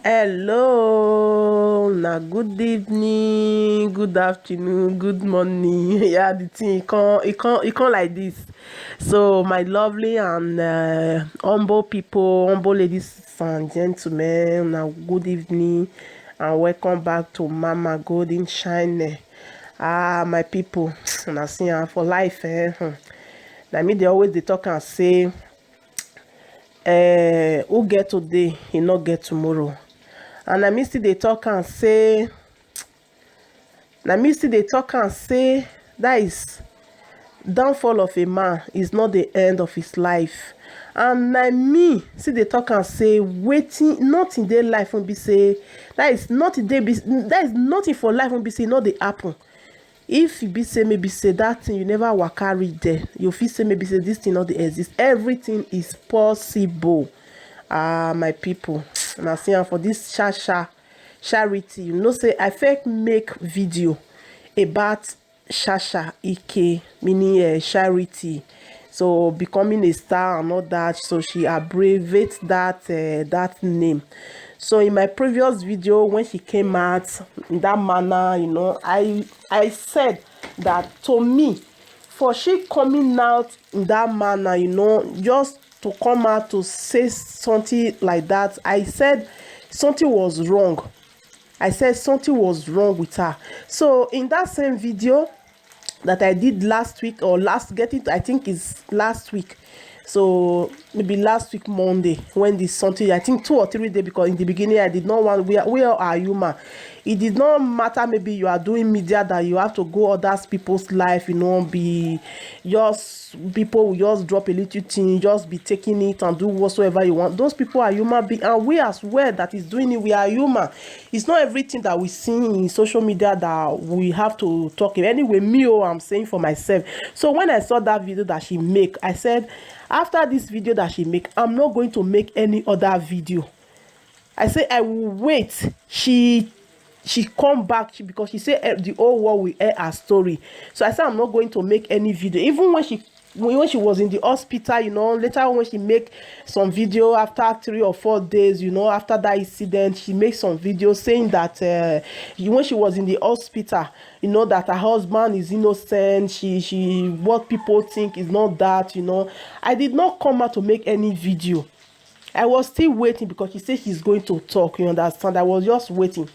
Hello, na good evening, good afternoon, good morning. Yeah, the thing it can't like this. So my lovely and humble people, humble ladies and gentlemen, na good evening and welcome back to Mama Golden Shine. My people, na see for life, na me they always they talk and say, who get today, he not get tomorrow. And na me still dey talk and say that is downfall of a man is not the end of his life. And na me still dey talk and say wetin nothing dey life wey be say that is nothing for life wey be say e no dey happen. If e be say maybe say that thing you never waka reach there, you fit say maybe say this thing no dey exist. Everything is possible. My people, na see am for this charity. You know say I first make video about Chacha Eke, meaning charity, so becoming a star and all that, so she abbreviates that name. So in my previous video when she came out in that manner, you know, I said that to me, for she coming out in that manner, you know, just to come out to say something like that, I said something was wrong. I said something was wrong with her. So in that same video that I did last week, or I think it's last week, so maybe last week Monday, when this something, I think 2 or 3 days, because in the beginning I did not want, we all are human. It did not matter, maybe you are doing media, that you have to go other people's life, you know, be just people will just drop a little thing, just be taking it and do whatsoever you want. Those people are human beings, and we as well that is doing it, we are human. It's not everything that we see in social media that we have to talk. Anyway, I'm saying for myself. So when I saw that video that she make, I said, after this video that she make, I'm not going to make any other video. I say I will wait. She come back, because she said the whole world will hear her story. So I said I'm not going to make any video. Even when she was in the hospital, you know, later when she make some video after 3 or 4 days, you know, after that incident, she makes some videos saying that when she was in the hospital, you know, that her husband is innocent. She what people think is not that, you know. I did not come out to make any video. I was still waiting, because she said she's going to talk, you understand. I was just waiting.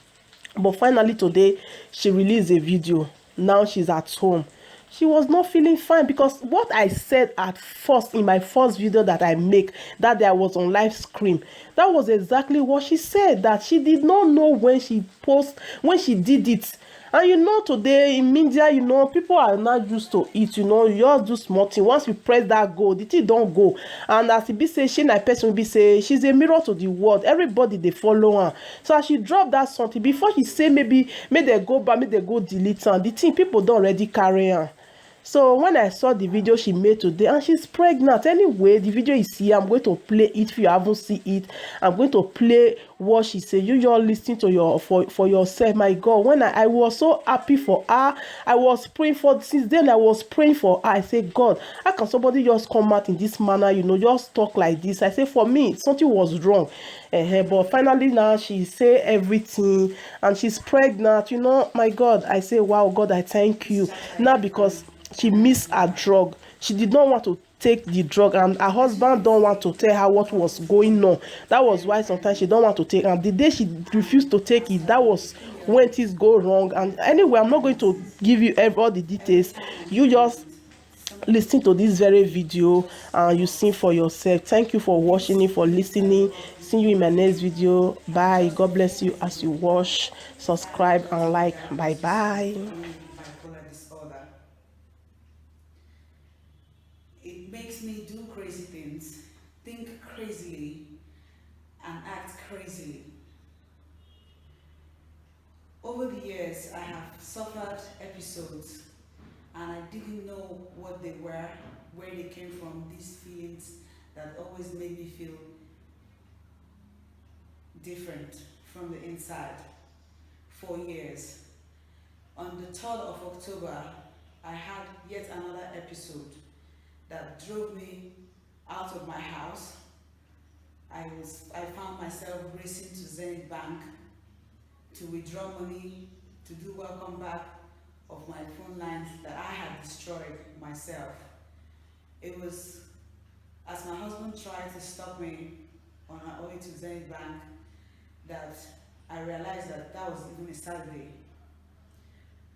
But finally today she released a video. Now she's at home. She was not feeling fine, because what I said at first in my first video that I make, that day I was on live stream, that was exactly what she said, that she did not know when she did it. And you know, today in media, you know, people are not used to it. You know, you just do small thing. Once you press that go, the thing don't go. And as it be say, she na person will be say she's a mirror to the world. Everybody they follow her. So as she dropped that something, before she say maybe may they go back, may they go delete her, the thing people don't already carry her. So when I saw the video she made today, and she's pregnant anyway, the video is here. I'm going to play it. If you haven't seen it, I'm going to play what she said. You just listen to for yourself. My God, when I was so happy for her, I was praying for, since then I was praying for her. I say, God, how can somebody just come out in this manner, you know, just talk like this? I say, for me something was wrong. But finally now she say everything, and she's pregnant, you know. My God, I say, wow, God, I thank you. Now, because she missed her drug, she did not want to take the drug, and her husband don't want to tell her what was going on. That was why sometimes she don't want to take, and the day she refused to take it, that was when things go wrong. And anyway, I'm not going to give you all the details. You just listen to this very video and you see for yourself. Thank you for watching it, for listening. See you in my next video. Bye. God bless you as you watch. Subscribe and like. Bye bye. Bipolar disorder. It makes me do crazy things, think crazily, and act crazily. Over the years, I have suffered episodes, and I didn't know what they were, where they came from, these feelings that always made me feel different from the inside for years. On the 3rd of October, I had yet another episode that drove me out of my house I found myself racing to Zenith Bank to withdraw money, to do welcome back of my phone lines that I had destroyed myself. It was as my husband tried to stop me on our way to Zenith Bank that I realized that that was even a Saturday.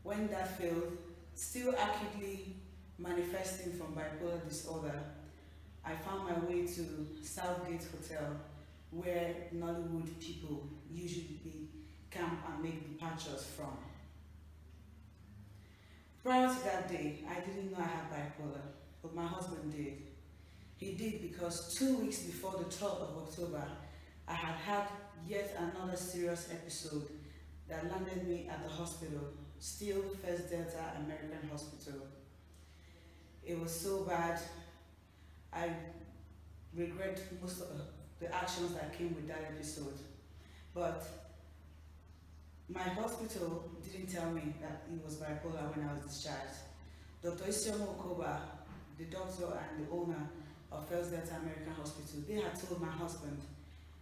When that failed, still acutely manifesting from bipolar disorder, I found my way to Southgate Hotel, where Nollywood people usually camp and make departures from. Prior to that day, I didn't know I had bipolar, but my husband did. He did because 2 weeks before the 12th of October, I had had yet another serious episode that landed me at the hospital, still First Delta American Hospital. It was so bad. I regret most of the actions that came with that episode. But my hospital didn't tell me that it was bipolar when I was discharged. Dr. Isioma Okoba, the doctor and the owner of First Delta American Hospital, they had told my husband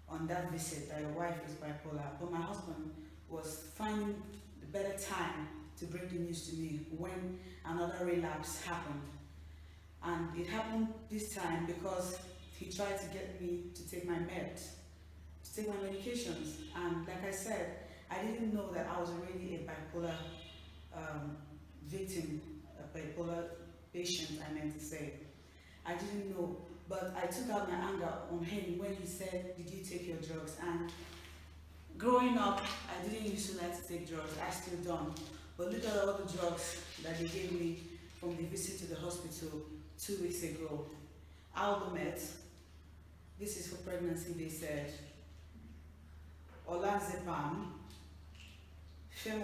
on that visit that your wife is bipolar, but my husband was finding the better time to bring the news to me when another relapse happened. And it happened this time because he tried to get me to take my meds, to take my medications. And like I said, I didn't know that I was already a bipolar victim, a bipolar patient, I meant to say. I didn't know, but I took out my anger on him when he said, "Did you take your drugs?" And growing up, I didn't used to like to take drugs, I still don't. But look at all the drugs that they gave me from the visit to the hospital 2 weeks ago. Albumet, this is for pregnancy, they said. Olanzapam,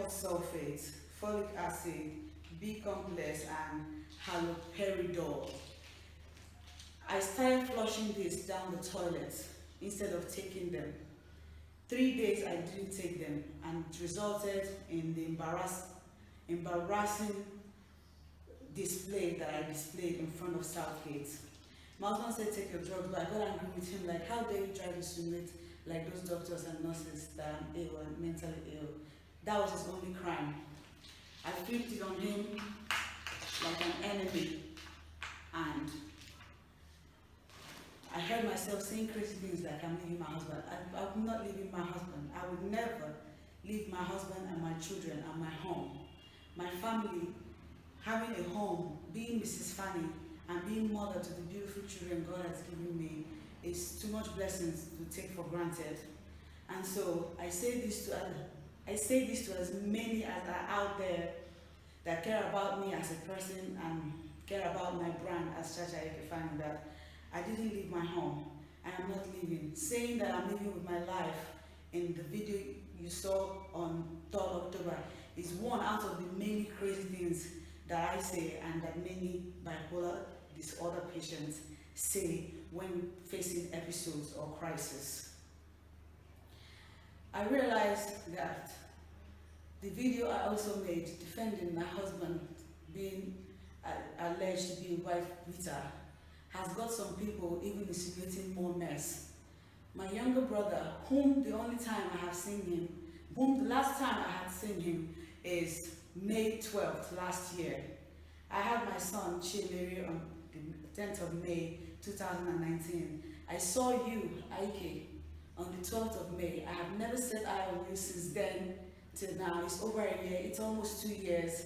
sulfate, folic acid, B complex, and haloperidol. I started flushing this down the toilet instead of taking them. 3 days I didn't take them, and it resulted in the embarrassing display that I displayed in front of Southgate. My husband said, "Take your drugs," but I got angry with him, like, how dare you try to insinuate like those doctors and nurses that I'm ill and mentally ill. That was his only crime. I flipped it on him like an enemy, and I heard myself saying crazy things like, "I'm leaving my husband." I'm not leaving my husband. I would never leave my husband and my children and my home. My family, having a home, being Mrs. Faani, and being mother to the beautiful children God has given me is too much blessings to take for granted. And so I say this to as many as are out there that care about me as a person and care about my brand as Chacha Eke Faani, that I didn't leave my home and I'm not leaving. Saying that I'm living with my life in the video you saw on 3rd October is one out of the many crazy things that I say and that many bipolar disorder patients say when facing episodes or crisis. I realized that the video I also made defending my husband being alleged to be a wife beater has got some people even insinuating more mess. My younger brother, whom the only time I have seen him, whom the last time I had seen him is May 12th last year. I had my son Chileri on the 10th of May 2019. I saw you, Ike, on the 12th of May. I have never set eye on you since then till now. It's over a year, it's almost 2 years.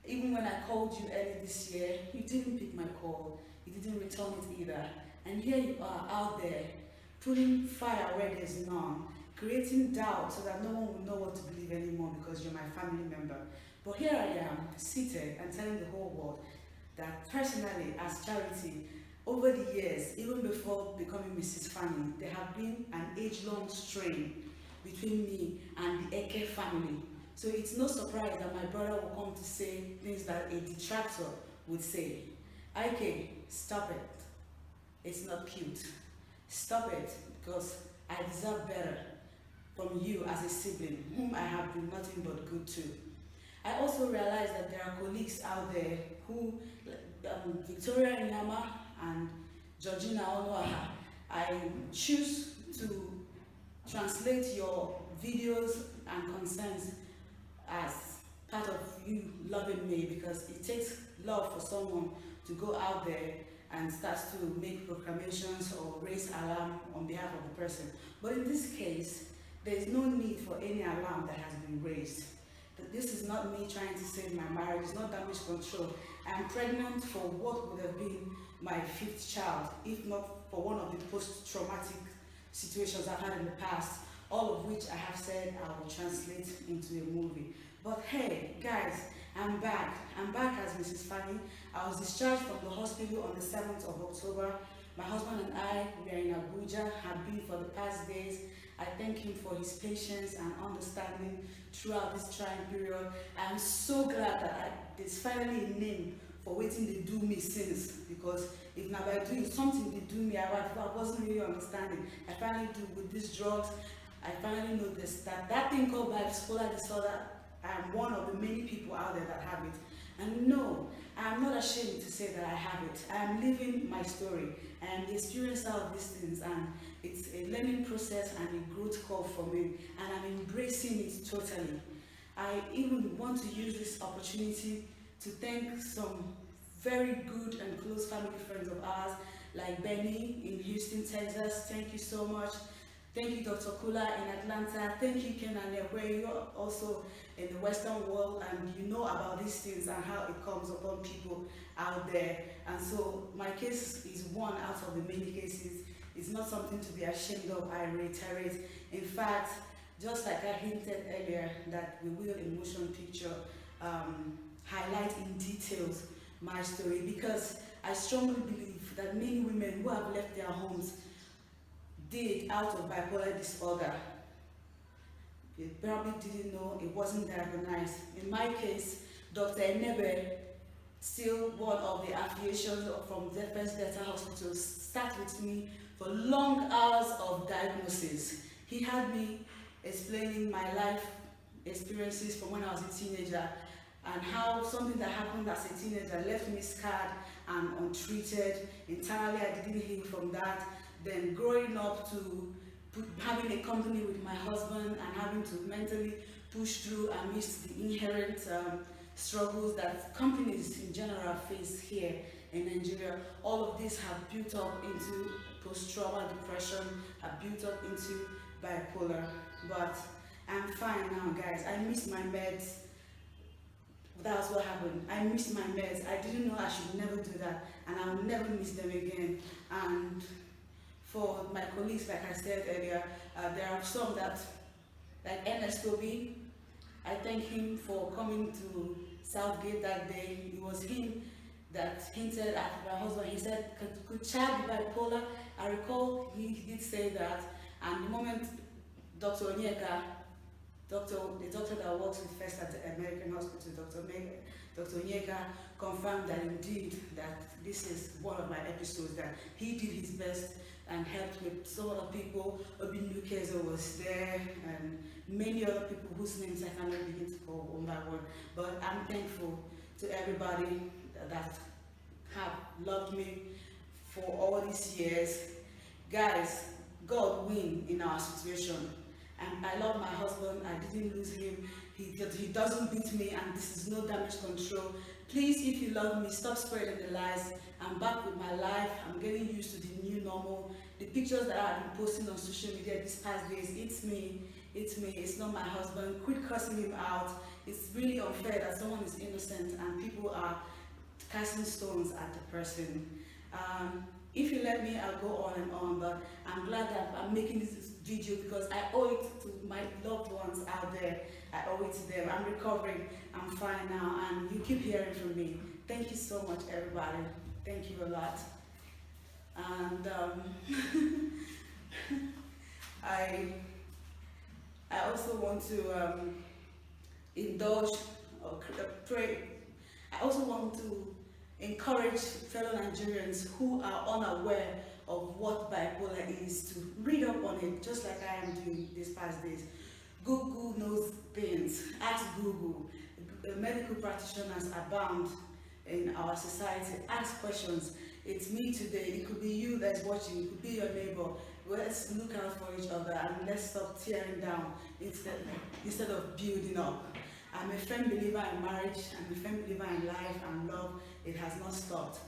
Even when I called you early this year, you didn't pick my call. You didn't return it either. And here you are out there, putting fire where there's none, creating doubt so that no one will know what to believe anymore because you're my family member. But here I am, seated and telling the whole world that personally, as Charity, over the years, even before becoming Mrs. Faani, there have been an age-long strain between me and the Eke family. So it's no surprise that my brother will come to say things that a detractor would say. Ike, stop it. It's not cute. Stop it, because I deserve better from you as a sibling, whom I have been nothing but good to. I also realize that there are colleagues out there who, Victoria Nyama and Georgina Onoaha, I choose translate your videos and concerns as part of you loving me, because it takes love for someone to go out there and start to make proclamations or raise alarm on behalf of the person. But in this case, there is no need for any alarm that has been raised. This is not me trying to save my marriage, it's not damage control. I'm pregnant for what would have been my 5th child, if not for one of the post-traumatic situations I've had in the past, all of which I have said I will translate into a movie. But hey, guys, I'm back. I'm back as Mrs. Faani. I was discharged from the hospital on the 7th of October. My husband and I, we are in Abuja, have been for the past days. I thank him for his patience and understanding throughout this trying period. I'm so glad that there's finally a name for waiting they do me since, because if now by doing something they do me, I wasn't really understanding. I finally do with these drugs. I finally noticed that thing called bipolar disorder, I'm one of the many people out there that have it. And no, I'm not ashamed to say that I have it. I am living my story. I am the experiencer of these things, and it's a learning process and a growth curve for me, and I'm embracing it totally. I even want to use this opportunity to thank some very good and close family friends of ours, like Benny in Houston, Texas. Thank you so much. Thank you, Dr. Kula in Atlanta. Thank you, Kenan, where you're also in the Western world and you know about these things and how it comes upon people out there. And so my case is one out of the many cases. It's not something to be ashamed of, I reiterate. In fact, just like I hinted earlier, that we will in motion picture highlight in details my story, because I strongly believe that many women who have left their homes did out of bipolar disorder. You probably didn't know, it wasn't diagnosed. In my case, Dr. Enebe, still one of the affiliations from the First Delta Hospital, sat with me for long hours of diagnosis. He had me explaining my life experiences from when I was a teenager, and how something that happened as a teenager left me scarred and untreated. Internally, I didn't heal from that. Then growing up to having a company with my husband and having to mentally push through amidst the inherent struggles that companies in general face here in Nigeria. All of this have built up into post-trauma depression, have built up into bipolar. But I'm fine now, guys. I missed my meds. That's what happened. I missed my meds. I didn't know I should never do that, and I'll never miss them again. And for my colleagues, like I said earlier, there are some that, like Ernest Toby, I thank him for coming to Southgate that day. It was him that hinted at my husband. He said, could child be bipolar? I recall he did say that, and the moment Dr. Onyeka, the doctor that works with First at the American Hospital, Dr. Onyeka, confirmed that indeed that this is one of my episodes, that he did his best and helped with some other people. Obin Lukezo was there, and many other people whose names I cannot begin to call one by one. But I'm thankful to everybody that have loved me for all these years. Guys, God win in our situation. And I love my husband. I didn't lose him. He doesn't beat me, and this is no damage control. Please, if you love me, stop spreading the lies. I'm back with my life. I'm getting used to the new normal. The pictures that I've been posting on social media these past days, it's me. It's me. It's not my husband. Quit cussing him out. It's really unfair that someone is innocent and people are casting stones at the person. If you let me, I'll go on and on, but I'm glad that I'm making this video because I owe it to my loved ones out there. I owe it to them. I'm recovering. I'm fine now, and you keep hearing from me. Thank you so much, everybody. Thank you a lot. And I also want to indulge or pray. I also want to encourage fellow Nigerians who are unaware of what bipolar is to read up on it, just like I am doing these past days. Google knows things. Ask Google. Medical practitioners abound in our society. Ask questions. It's me today. It could be you that's watching. It could be your neighbor. let's look out for each other and let's stop tearing down instead of building up. I'm a firm believer in marriage. I'm a firm believer in life and love. It has not stopped.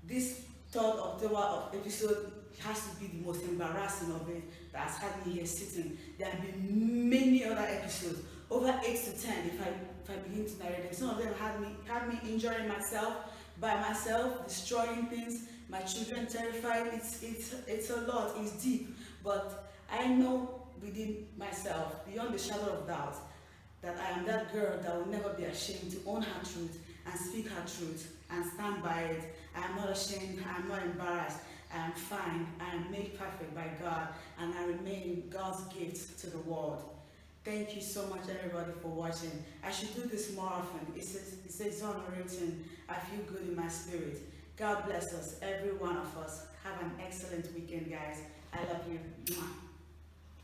This 3rd October episode has to be the most embarrassing of it that has had me here sitting. There have been many other episodes, over 8 to 10 if I begin to narrate them. Some of them had me injuring myself, by myself, destroying things, my children terrified. It's a lot, it's deep, but I know within myself, beyond the shadow of doubt, that I am that girl that will never be ashamed to own her truth and speak her truth and stand by it. I am not ashamed, I am not embarrassed, I am fine, I am made perfect by God, and I remain God's gift to the world. Thank you so much, everybody, for watching. I should do this more often. It's exhilarating. I feel good in my spirit. God bless us, every one of us. Have an excellent weekend, guys. I love you. Mwah.